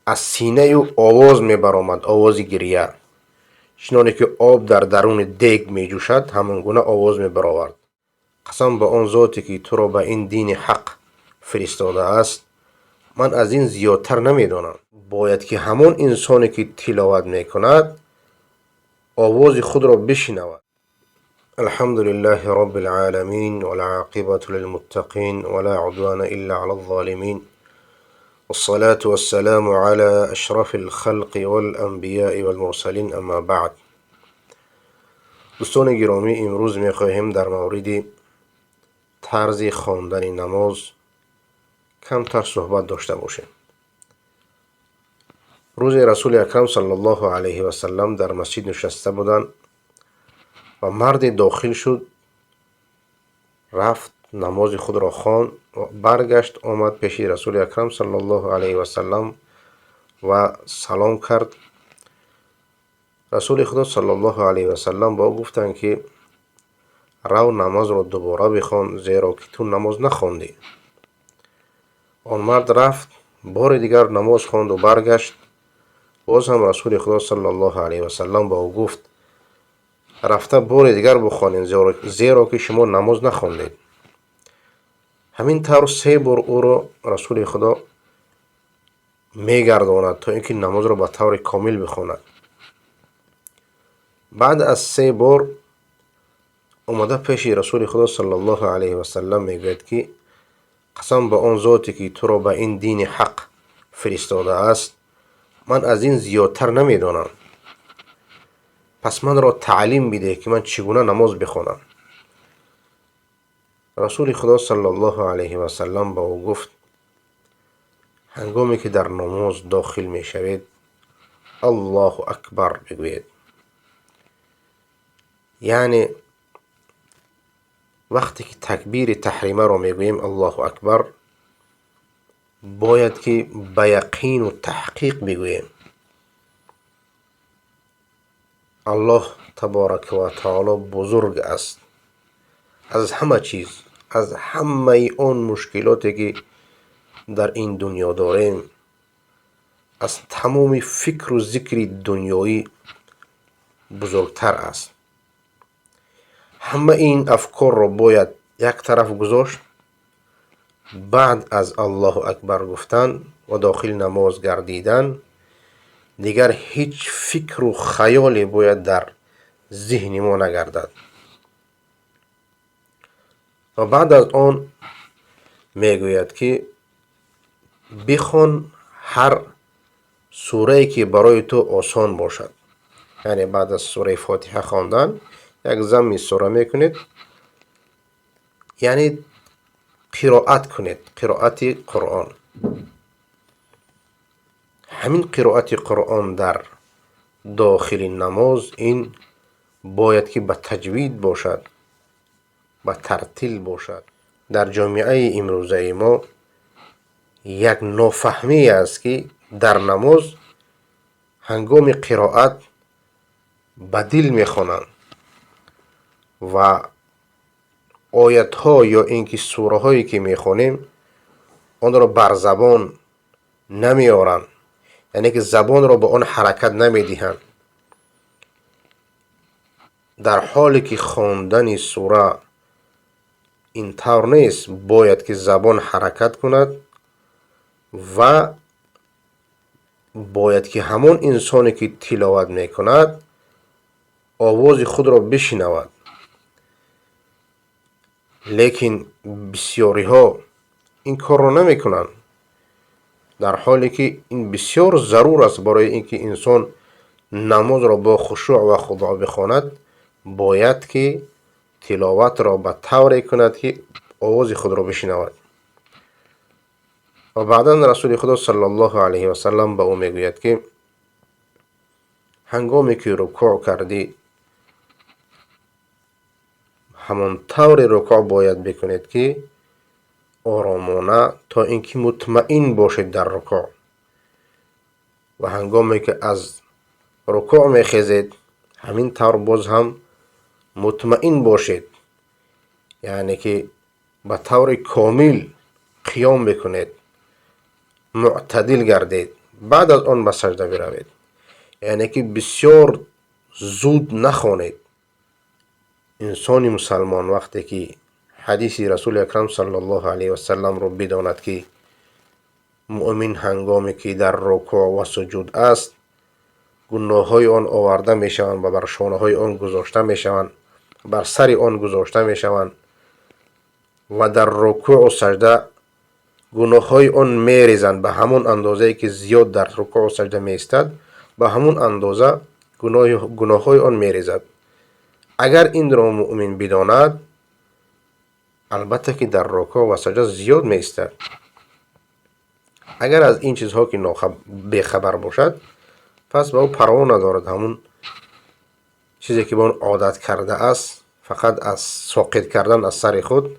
از سینه او آواز میبرآمد، آواز گریه، چنانه که آب در درون دیگ می جوشد همان گونه آواز می برآورد. قسم به آن ذاتی که تو را به این دین حق فرستاده است، من از این زیادتر نمیدانم. باید که همان انسانی که تلاوت می کند آواز خود را بشنود. الحمد لله رب العالمين والعاقبة للمتقين ولا عدوان إلا على الظالمين والصلاة والسلام على أشرف الخلق والأنبياء والمرسلين اما بعد. دوستان گرامی، امروز میخواهیم در مورد طرز خواندن نماز کمتر صحبت داشته باشیم. روز رسول اکرم صلی الله علیه و سلم در مسجد نشسته بودند و مرد داخل شد، رفت نماز خود را خواند و برگشت آمد پیش رسول اکرم صلی الله علیه و سلم و سلام کرد. رسول خدا صلی الله علیه و سلم با او گفتند که رو نماز را دوباره بخوان، زیرا که تو نماز نخواندی. آن مرد رفت، بار دیگر نماز خواند و برگشت. باز هم رسول خدا صلی الله علیه و سلم با او گفت رفته بار دیگر بخوانید، زیرا که شما نماز نخواندید. همین طور 3 بار او را رسول خدا میگرداند تا اینکه نماز را به طور کامل بخواند. بعد از 3 بار اومده پیش رسول خدا صلی الله علیه و سلم میگوید که قسم به آن ذاتی که تو را به این دین حق فرستاده است، من از این زیادتر نمیدانم. پس من را تعلیم بده که من چگونه نماز بخوانم. رسول خدا صلی الله علیه و سلم با او گفت هنگامی که در نماز داخل می شوید الله اکبر بگوید. یعنی وقتی که تکبیر تحریمه را میگوییم الله اکبر، باید که به یقین و تحقیق بگوییم الله تبارک و تعالی بزرگ است از همه چیز، از همه آن مشکلاتی که در این دنیا داریم، از تمام فکر و ذکر دنیایی بزرگتر است. همه این افکار را باید یک طرف گذاشت، بعد از الله اکبر گفتن و داخل نماز گردیدن دیگر هیچ فکر و خیالی باید در ذهن ما نگردد. و بعد از آن میگوید که بخوان هر سوره‌ای که برای تو آسان باشد. یعنی بعد از سوره فاتحه خواندن یک ضم سوره میکنید، یعنی قرائت کنید، قرائت قرآن. همین قرائت قرآن در داخل نماز این باید که به تجوید باشد، به ترتیل باشد. در جامعه امروزه ما یک نافهمی است که در نماز هنگام قرائت به دل میخوانند و آیت ها یا اینکه سوره هایی که میخوانیم آن را بر زبان نمیارند، یعنی که زبان را به آن حرکت نمیدهند، در حالی که خواندن سوره این طور نیست. باید که زبان حرکت کند و باید که همان انسانی که تلاوت میکند آواز خود را بشنود. لیکن بسیاری ها این کار را نمی کنند، در حالی که این بسیار ضرور است. برای اینکه انسان نماز را با خشوع و خضوع بخواند باید که تلاوت را به طوری کند که آواز خود را بشنود. و بعدا رسول خدا صلی الله علیه و سلم به او میگوید که هنگامی که رکوع کردی همان طور رکوع باید بکنید که آرامانه، تا اینکه مطمئن باشید در رکوع. و هنگامی که از رکوع میخیزید همین طور باز هم مطمئن باشید، یعنی که به طور کامل قیام بکنید، معتدل گردید بعد از آن به سجده بروید. یعنی که بسیار زود نخوانید. انسان مسلمان وقتی که حدیث رسول اکرم صلی الله علیه و سلم رو بداند که مؤمن هنگامی که در رکوع و سجود است گناه های آن آورده می شوند و بر شانه های آن گذاشته می شوند، بر سر آن گذاشته می شوند و در رکوع و سجده گناه های آن می ریزند به همون اندازه که زیاد در رکوع و سجده می ایستد، به همون اندازه گناه های آن می ریزد. اگر این را مؤمن بداند، البته که در رکوع و سجده زیاد می ایستد. اگر از این چیزها که بیخبر باشد، پس به او پروا ندارد. همون چیزی که به اون عادت کرده است فقط از ساقط کردن از سر خود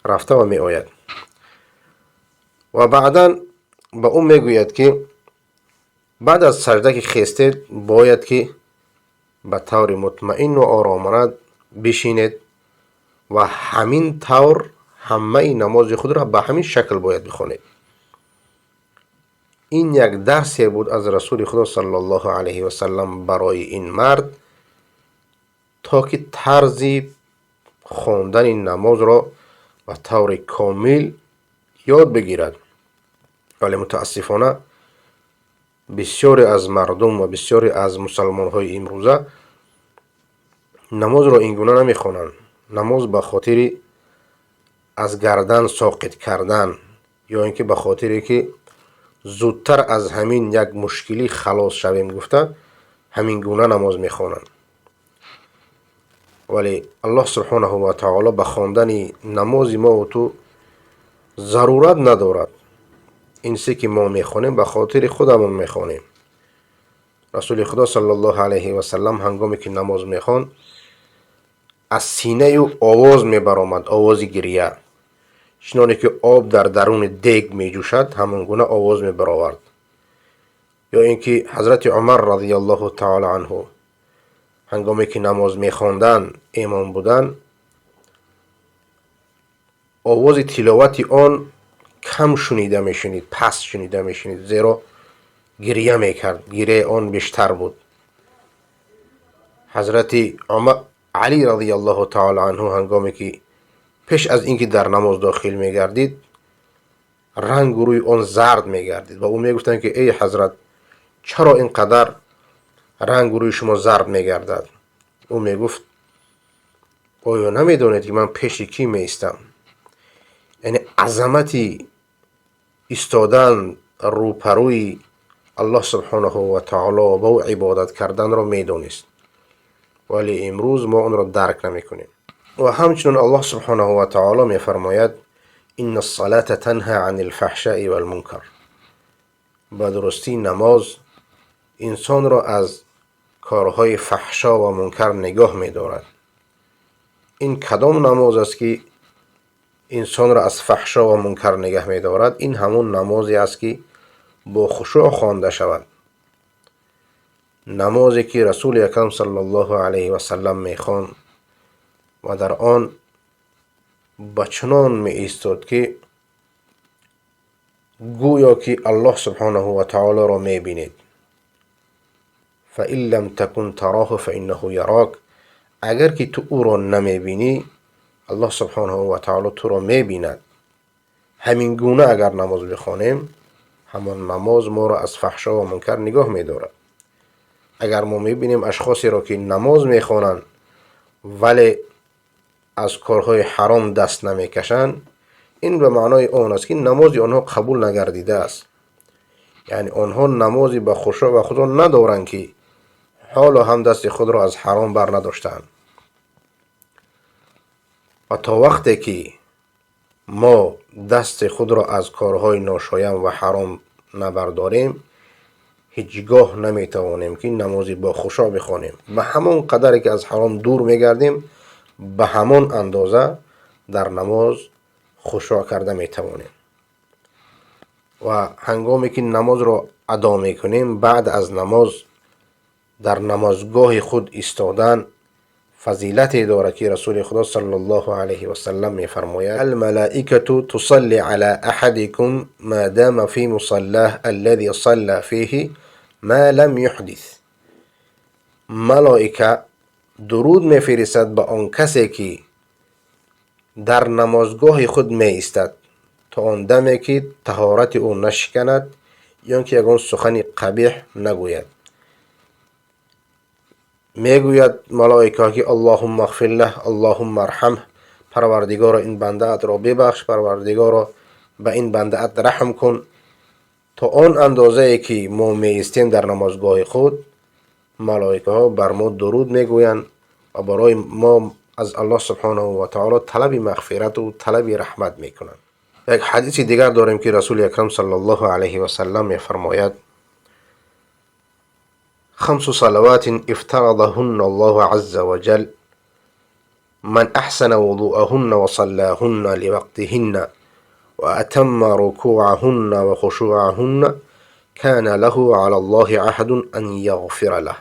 رفته و می آید. و بعدا به اون می گوید که بعد از سجده که خیستید باید که به طور مطمئن و آرامانه بشینید و همین طور همه نماز خود را به همین شکل باید بخونید. این یک درسی بود از رسول خدا صلی الله علیه و سلم برای این مرد تا که طرز خواندن این نماز را به طور کامل یاد بگیرد. ولی متاسفانه بسیاری از مردم و بسیاری از مسلمان های امروزه نماز را اینگونه نمیخوانند. نماز به خاطر از گردن ساقط کردن یا اینکه به خاطر که زودتر از همین یک مشکلی خلاص شویم گفته همین گونه نماز میخوانند. ولی الله سبحانه و تعالی به خواندن نماز ما و تو ضرورت ندارد. این چیزی که ما میخوانیم به خاطر خودمون میخوانیم. رسول خدا صلی الله علیه و سلم هنگامی که نماز میخوان از سینه او آواز میبرآمد، آواز گریه، چنانه که آب در درون دیگ میجوشد همون گونه آواز میبرآورد. یا اینکه حضرت عمر رضی الله تعالی عنه هنگامی که نماز میخواندن، امام بودن، آواز تلاوت آن کم شنیده میشنید، پس شنیده میشنید، زیرا گریه میکرد، گریه آن بیشتر بود. حضرت علی رضی الله تعالی عنه هنگامی که پیش از اینکه در نماز داخل میگردید رنگ روی آن زرد میگردید و او میگفتند که ای حضرت چرا اینقدر رنگ روی شما زرد میگردد؟ او میگفت آیا نمیدونید که من پیش کی میستم؟ یعنی عظمتی ایستادن روپروی الله سبحانه و تعالی و با او عبادت کردن را میدونست، ولی امروز ما اون را درک نمیکنیم. و همچنین الله سبحانه و تعالی میفرماید ان الصلاة تنهى عن الفحشاء والمنکر. به درستی نماز انسان را از کارهای فحشا و منکر نگاه می‌دارد. این کدام نماز است که انسان را از فحشا و منکر نگاه می‌دارد؟ این همون نمازی است که با خشوع خوانده شود. نمازی که رسول اکرم صلی الله علیه و سلم می‌خواند و در آن بچنان می ایستاد که گویا که الله سبحانه و تعالی را می بینید. فَإِن لَمْ تَكُنْ تَرَاهُ فَإِنَّهُ يَرَاكَ. اگر که تو او را نمی بینی الله سبحانه و تعالی تو را می بیند. همین گونه اگر نماز بخوانیم همان نماز ما را از فحشا و منکر نگاه می دارد. اگر ما می بینیم اشخاصی را که نماز می خوانند ولی از کارهای حرام دست نمی کشند، این به معنای آن است که نماز آنها قبول نگردیده است. یعنی آنها نمازی به خشوع و خضوع ندارند که حالا هم دست خود را از حرام بر نداشتند. و تا وقتی که ما دست خود را از کارهای ناشایان و حرام نبرداریم هیچگاه نمیتوانیم که نمازی با خشوع بخوانیم. به همون قدری که از حرام دور میگردیم به همون اندازه در نماز خشوع کرده میتوانیم. و هنگامی که نماز را ادا میکنیم بعد از نماز در نمازگاه خود ایستادن فضیلتی داره که رسول خدا صلی الله علیه و سلم میفرماید الملائکه تصلی علی احدکم ما دام فی مصلاه الذي صلى فيه ما لم يحدث. ملائکه درود میفرستد به آن کسی که در نمازگاه خود می ایستد تا آن دمی که طهارت او نشکند یا که یگان سخن قبیح نگوید. میگوید ملائکه که اللهم اغفر له اللهم ارحمه، پروردگار این بنده ات را ببخش، پروردگار به این بنده ات رحم کن. تا آن اندازه ای که ما می ایستیم در نمازگاه خود، ملائکه ها بر ما درود میگویند و برای ما از الله سبحانه و تعالی طلب مغفرت و طلب رحمت میکنند. یک حدیث دیگر داریم که رسول اکرم صلی الله علیه و سلم میفرماید خمس صلوات افترضهن الله عز وجل من احسن وضوءهن وصلاهن لوقتهن واتم ركوعهن وخشوعهن كان له على الله عهد ان يغفر له.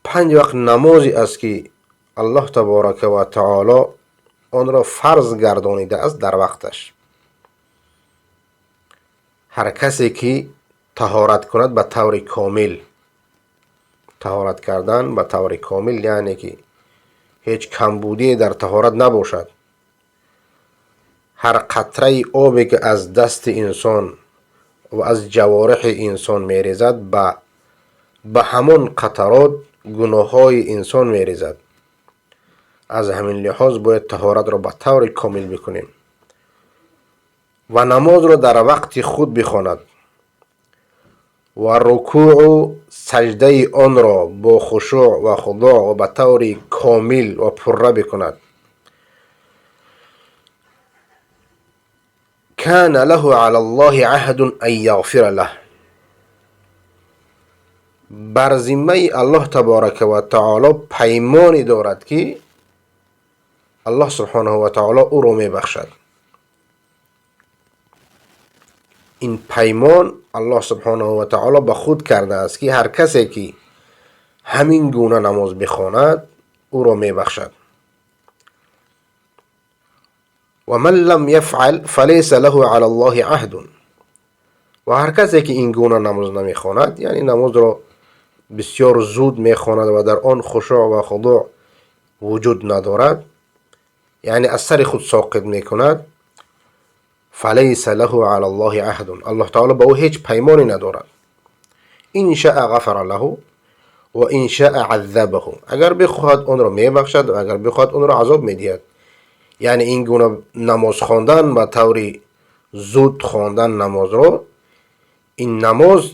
5 وقت نمازی است که الله تبارک و تعالی آن را فرض گردانیده است در وقتش. هر کسی که طهارت کند به طور کامل، طهارت کردن به طور کامل یعنی که هیچ کمبودی در طهارت نباشد. هر قطره آبی که از دست انسان و از جوارح انسان میریزد به همان قطرات گناه های انسان میریزد. از همین لحاظ باید طهارت را به طور کامل بکنیم و نماز را در وقت خود بخواند و رکوع و سجده آن را با خشوع و خضوع و به طور کامل و پره بکند. کان له علی الله عهد ان یغفر له. بر ذمه الله تبارک و تعالی پیمانی دارد که الله سبحانه و تعالی او را میبخشد. این پیمان الله سبحانه و تعالی به خود کرده است که هر کسی که همین گونه نماز بخواند او را میبخشد. و من لم یفعل فلیس له علی الله عهد. و هر کسی که این گونه نماز نمیخواند، یعنی نماز را بسیار زود میخواند و در آن خشوع و خضوع وجود ندارد، یعنی از سر خود ساقط میکند، فلیس له علی الله عهد. الله تعالی با او هیچ پیمانی ندارد. ان شاء غفر له و ان شاء عذبه. اگر بخواهد آن را میبخشد و اگر بخواهد آن را عذاب میدهد. یعنی این گونه نماز خواندن به طور زود خواندن نماز را، این نماز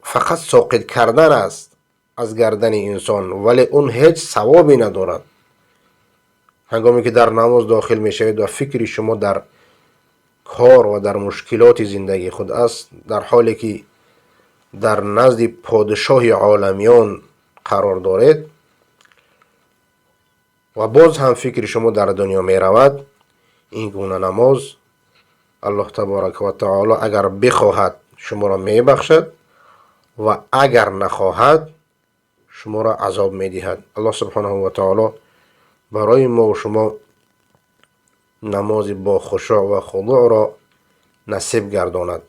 فقط ساقط کردن است از گردن انسان، ولی اون هیچ ثوابی ندارد. هنگامی که در نماز داخل میشوید و فکر شما در کار و در مشکلات زندگی خود است، در حالی که در نزد پادشاه عالمیان قرار دارید و باز هم فکر شما در دنیا می رود، این گونه نماز الله تبارک و تعالی اگر بخواهد شما را می بخشد و اگر نخواهد شما را عذاب می دهد. الله سبحانه و تعالی برای ما و شما نماز با خشوع و خضوع را نصیب گرداند.